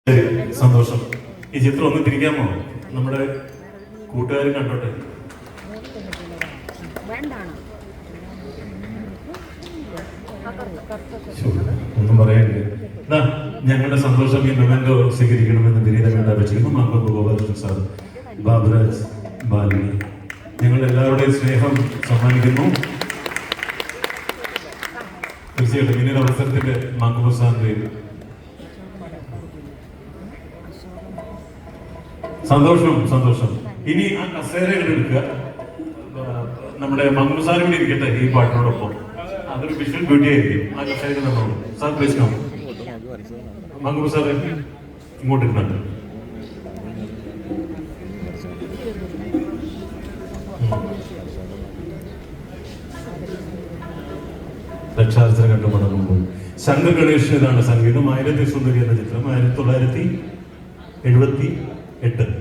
സന്തോഷം. ഈ ചിത്രം ഒന്ന് തിരിക്കാമോ? നമ്മുടെ കൂട്ടുകാർ കണ്ടോട്ടെ. ഒന്നും പറയാനില്ല. ഞങ്ങളുടെ സന്തോഷം ഈ മൊമെന്റോ സ്വീകരിക്കണമെന്ന് വിനീതമായി അപേക്ഷിക്കുന്നു. മാമ്പ ഗോപാലകൃഷ്ണൻ സാർ, ബാബുരാജ്, ബാലിനി, ഞങ്ങളുടെ എല്ലാവരുടെയും സ്നേഹം സമ്മാനിക്കുന്നു. തീർച്ചയായിട്ടും ഇനിയൊരു അവസരത്തിന്റെ മാമ്പ സാറിന്റെ സന്തോഷം. ഇനി ആ കസേരകൾ എടുക്കുക. നമ്മുടെ മംഗുസാർ കൂടി ഇരിക്കട്ടെ ഈ പാട്ടിനോടൊപ്പം. അതൊരു വിഷ്വൽ ബ്യൂട്ടി ആയിരിക്കും. ആ കസേര നമ്മളോട് സാർ പ്ലീസ് കം. മംഗു സാർ ഇങ്ങോട്ട് ഇരുന്നുണ്ട്. രക്ഷാർച്ചന കണ്ടു മടങ്ങുമ്പോൾ ശങ്കർ ഗണേഷിൻ്റെതാണ് സംഗീതം. 1000 സുന്ദരി എന്ന ചിത്രം 1978.